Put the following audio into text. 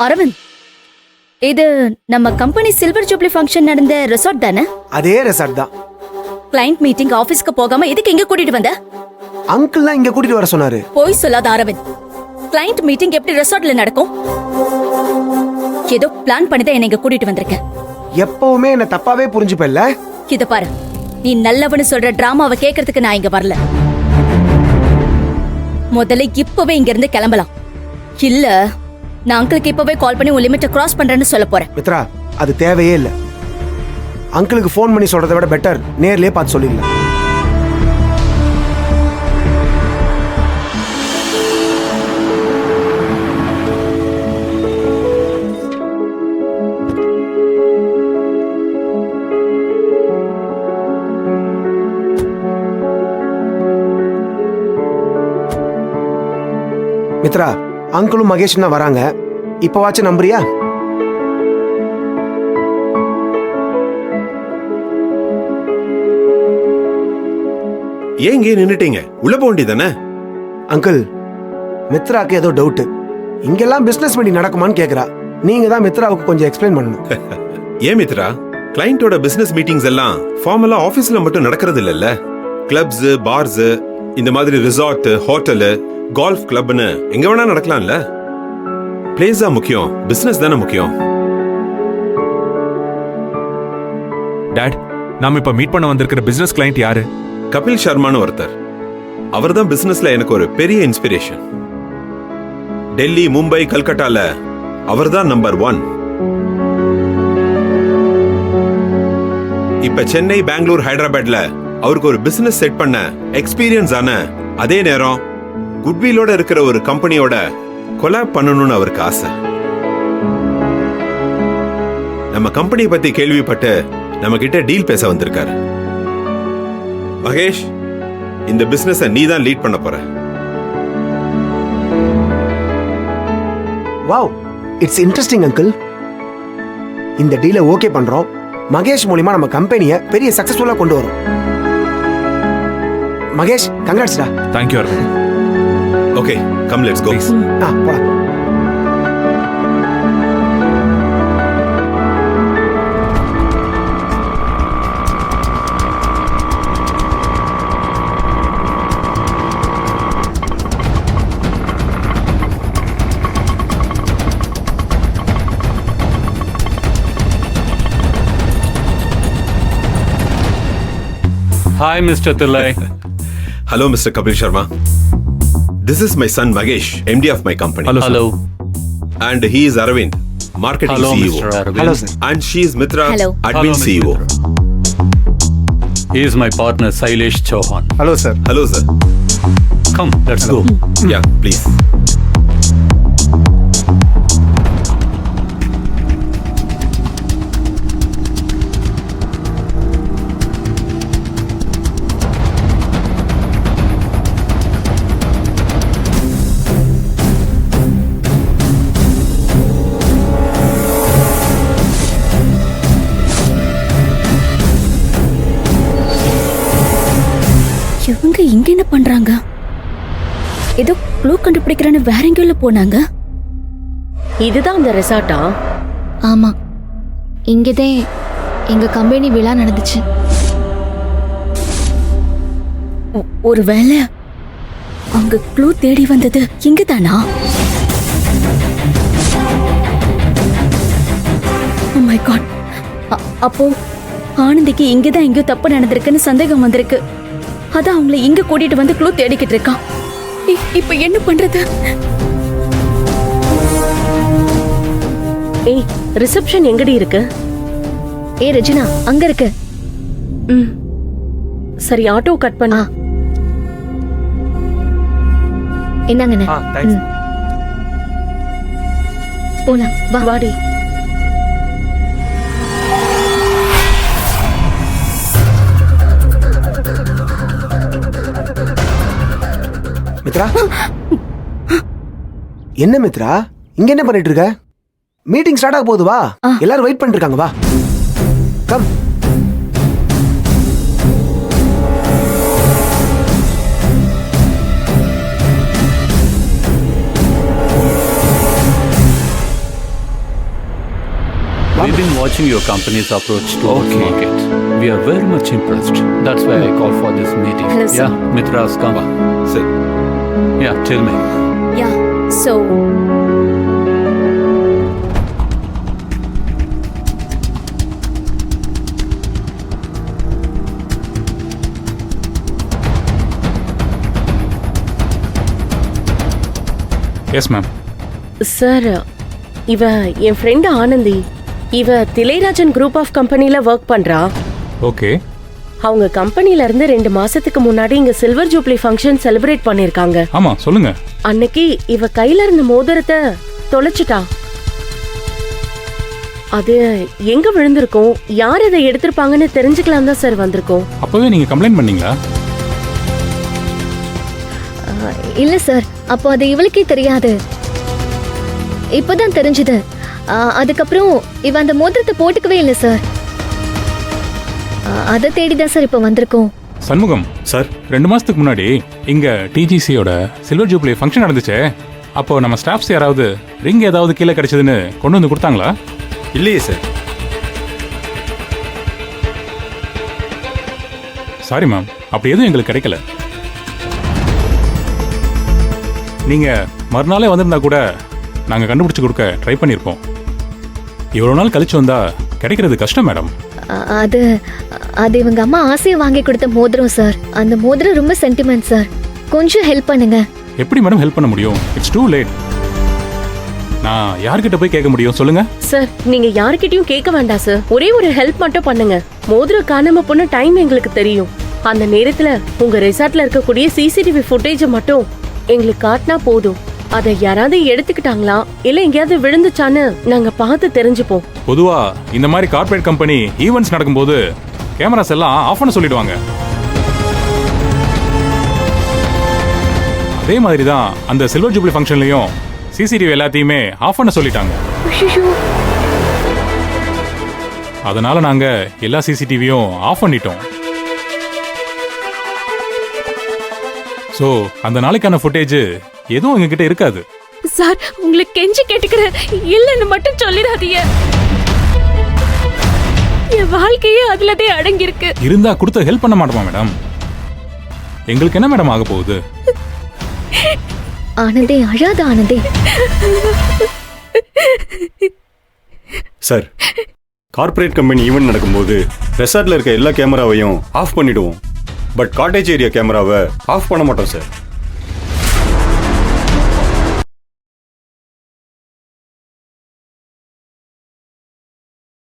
அரவிந்த், இது நம்ம company silver jubilee function நடந்த ரெசார்ட் தானே? அதே ரெசார்ட் தான். கிளையண்ட் மீட்டிங் ஆபீஸ்க்கு போகாம எதுக்கு இங்க கூட்டிட்டு வந்த? அங்கிள் தான் இங்க கூட்டிட்டு வர சொன்னாரு. போய் சொல்லாத அரவிந்த். கிளையண்ட் மீட்டிங் எப்படி ரெசார்ட்ல நடக்கும்? ஏதோ பிளான் பண்ணி தான் என்னை இங்க கூட்டிட்டு வந்திருக்க. எப்பவுமே என்ன தப்பாவே புரிஞ்சுப்பல்ல. இத பாரு, நீ நல்லவனு சொல்ற டிராமாவை கேக்குறதுக்கு நான் இங்க வரல. முதல்ல இப்பவே இங்க இருந்து கிளம்பலாம். இல்ல நான் அங்கிளுக்கு இப்பவே கால் பண்ணி உன் லிமிட்டை கிராஸ் பண்றேன்னு சொல்ல போறேன். மித்ரா, அது தேவையே இல்ல. அங்கிளுக்கு ஃபோன் பண்ணி சொல்றதை விட பெட்டர் நேர்லயே பார்த்து சொல்லிடலாம். மித்ரா, அங்கிளும் மகேஷும் தான் வராங்க. இப்பவாச்சும் நம்புறியா? ஏன் இங்கே நின்னுட்டீங்க? உள்ள போக வேண்டியதானே? அங்கிள், மித்ராக்கு ஏதோ டவுட். இங்கெல்லாம் பிசினஸ் மீட்டிங் நடக்குமான்னு கேக்குறா. நீங்க தான் மித்ராவுக்கு கொஞ்சம் எக்ஸ்பிளைன் பண்ணணும். ஏன் மித்ரா, கிளையண்டோட பிசினஸ் மீட்டிங்ஸ் எல்லாம் ஃபார்மலா ஆபீஸ்ல மட்டும் நடக்கிறது இல்லல்ல. கிளப்ஸ், பார்ஸ், இந்த மாதிரி ரிசார்ட், ஹோட்டல், கோல்ஃப் கிளப்னு எங்க வேணா நடக்கலாம்ல. பிளேஸ் தான் முக்கியம், பிசினஸ் தானே முக்கியம். டாட், நாம இப்ப மீட் பண்ண வந்திருக்கிற பிசினஸ் கிளையண்ட் யாரு? கபில் சர்மான்னு ஒருத்தர். அவர் தான் பிசினஸ்ல எனக்கு ஒரு பெரிய இன்ஸ்பிரேஷன். டெல்லி, மும்பை, கல்கட்டால அவர் தான் நம்பர் 1. இப்ப சென்னை, பெங்களூர், ஹைதராபாத்ல அவருக்கு ஒரு பிசினஸ் செட் பண்ண எக்ஸ்பீரியன்ஸ் ஆன, அதே நேரம் குட்விலோட இருக்கிற ஒரு கம்பெனியோட கொலாப் பண்ணணும்னு அவருக்கு ஆசை. நம்ம கம்பெனி பத்தி கேள்விப்பட்டு நம்ம கிட்ட டீல் பேச வந்திருக்காரு. மகேஷ், இந்த பிசினஸ் நீ தான் லீட் பண்ண போற. Wow, it's interesting uncle. இந்த டீலை ஓகே பண்றோம். மகேஷ் மூலமா நம்ம கம்பெனியை பெரிய சக்சஸ்ஃபுல்லா கொண்டு வரோம். மகேஷ், கங்க்ராட்ஸ்டா. Thank you Aravind. Okay, come let's go. போலாம். Hi, Mr. Tillai. Hello, Mr. Kapil Sharma. This is my son Magesh, MD of my company. Hello. And he is Arvind, marketing Hello, CEO. Mr. Arvind. Hello, sir. And she is Mitra, Hello. admin Hello, Ms. CEO. Mitra. He is my partner, Sailesh Chauhan. Hello sir. Hello, sir. Come, let's go. Yeah, please. இவங்க இங்க என்ன பண்றாங்க? ஏதோ clue கண்டுபிடிக்கிறேன்னு வேற எங்கேயோ போனாங்க. இதுதான் அந்த ரெசார்ட்டா? ஆமா, இங்கதான் எங்க கம்பெனி விழா நடந்துச்சு. ஒருவேளை அங்க க்ளூ தேடி வந்தது இங்க தானா? Oh my God. அப்போ ஆனந்திக்கு இங்கதான் எங்கேயோ தப்பு நடந்திருக்குன்னு சந்தேகம் வந்திருக்கு. அதான் அவங்கள இங்க கூட்டிட்டு வந்து க்ளூ தேடிக்கிட்டு இருக்கான். இப்ப என்ன பண்றது? ஏய், ரிசப்ஷன் எங்கடி இருக்கு? ரெஜினா, அங்க இருக்கு. சரி, ஆட்டோ கட் பண்ணா. என்னங்கண்ணே? போலாம், வா. வாடி. மித்ரா, என்ன மித்ரா, இங்க என்ன பண்ணிட்டு இருக்க? மீட்டிங் ஸ்டார்ட் ஆக போகுது, வா. எல்லாரும் வெயிட் பண்ணிட்டு இருக்காங்க, வா. Come. watching your company's approach towards market. We are very much impressed. That's why I called for this meeting. Hello, sir. Yeah, Mitras, come. சரி. Yeah, tell me. Yeah so yes ma'am. Sir இவ என் friend Anandhi. இவ Thillairajan group of கம்பெனில work பண்றா. Okay. அவங்க கம்பெனில இருந்து 2 மாசத்துக்கு முன்னாடி இங்க சில்வர் ஜூப்ளி ஃபங்க்ஷன் செலிப்ரேட் பண்ணிருக்காங்க. ஆமா சொல்லுங்க. அன்னைக்கு இவ கையில இருந்த மோதிரத்தை தொலைச்சிட்டா. அது எங்க விழுந்திருக்கும், யார் அதை எடுத்திருப்பாங்கன்னு தெரிஞ்சுக்கலாம் தான் சார் வந்திருக்கோம். அப்பவே நீங்க கம்ப்ளைண்ட் பண்ணீங்களா? இல்ல சார், அப்போ அது இவளுக்கே தெரியாது. இப்பதான் தெரிஞ்சது. அதுக்கப்புறம் இவ அந்த மோதிரத்தை போட்டுக்கவே இல்லை சார். அதை தேடிதான் சார் இப்ப வந்திருக்கோம். சண்முகம் சார், 2 மாசத்துக்கு முன்னாடி இங்க டிஜிசியோட சில்வர் ஜூப்ளி ஃபங்க்ஷன் நடந்துச்சே, அப்போ நம்ம ஸ்டாஃப்ஸ் யாராவது ரிங் ஏதாவது கீழே கிடைச்சதுன்னு கொண்டு வந்து கொடுத்தாங்களா? இல்லையே சார். சாரி மேம், அப்படி எதுவும் எங்களுக்கு கிடைக்கல. நீங்க மறுநாளே வந்திருந்தா கூட நாங்க கண்டுபிடிச்சு கொடுக்க ட்ரை பண்ணியிருப்போம். இவ்வளவு நாள் கழிச்சு வந்தா கிடைக்கிறது கஷ்டம் மேடம். அது அது இவங்க அம்மா ஆசையை வாங்கி கொடுத்த மோதிரம் சார். அந்த மோதிரம் ரொம்ப சென்டிமெண்ட் சார். கொஞ்சம் ஹெல்ப் பண்ணுங்க. எப்படி மேடம் ஹெல்ப் பண்ண முடியும்? It's too late. நான் யார்கிட்ட போய் கேட்க முடியும் சொல்லுங்க? சார், நீங்க யார்கிட்டயும் கேட்க வேண்டாம் சார். ஒரே ஒரு ஹெல்ப் மட்டும் பண்ணுங்க. மோதிரம் காணாம போன டைம் எங்களுக்கு தெரியும். அந்த நேரத்துல உங்க ரெசார்ட்ல இருக்கக்கூடிய சிசிடிவி ஃபுட்டேஜ் மட்டும் எங்களுக்கு காட்டினா போதும். அதை யாராவது எடுத்துக்கிட்டாங்களா இல்ல எங்கேயாவது விழுந்துச்சான்னு நாங்க பார்த்து தெரிஞ்சுப்போம். பொதுவா இந்த மாதிரி கார்ப்பரேட் கம்பெனி ஈவெண்ட்ஸ் நடக்கும்போது கேமராஸ் எல்லாம் ஆஃப் பண்ண சொல்லிடுவாங்க. அதே மாதிரி தான் அந்த சில்வர் ஜூப்ளி ஃபங்க்ஷன்லயும் சிசிடிவி எல்லாத்தையுமே ஆஃப் பண்ண சொல்லிட்டாங்க. அதனால நாங்க எல்லா சிசிடிவியும் ஆஃப் பண்ணிட்டோம். சோ அந்த நாளைக்கான ஃபுட்டேஜ் எதுவும் எங்ககிட்ட இருக்காது. சார், உங்களுக்கு கெஞ்சி கேட்டுக்கிறேன், இல்லன்னு மட்டும் சொல்லிடாதீங்க. என் வாழ்க்கையே அதுலதே அடங்கி இருக்கு. இருந்தா கொடுத்து ஹெல்ப் பண்ண மாட்டோமா மேடம்? எங்களுக்கு என்ன மேடம் ஆக போகுது? ஆனந்தே, அழாத ஆனந்தே. சார், கார்ப்பரேட் கம்பெனி ஈவென்ட் நடக்கும்போது ரெசார்ட்ல இருக்க எல்லா கேமராவையும் ஆஃப் பண்ணிடுவோம். பட் காட்டேஜ் ஏரியா கேமராவை ஆஃப் பண்ண மாட்டோம் சார்.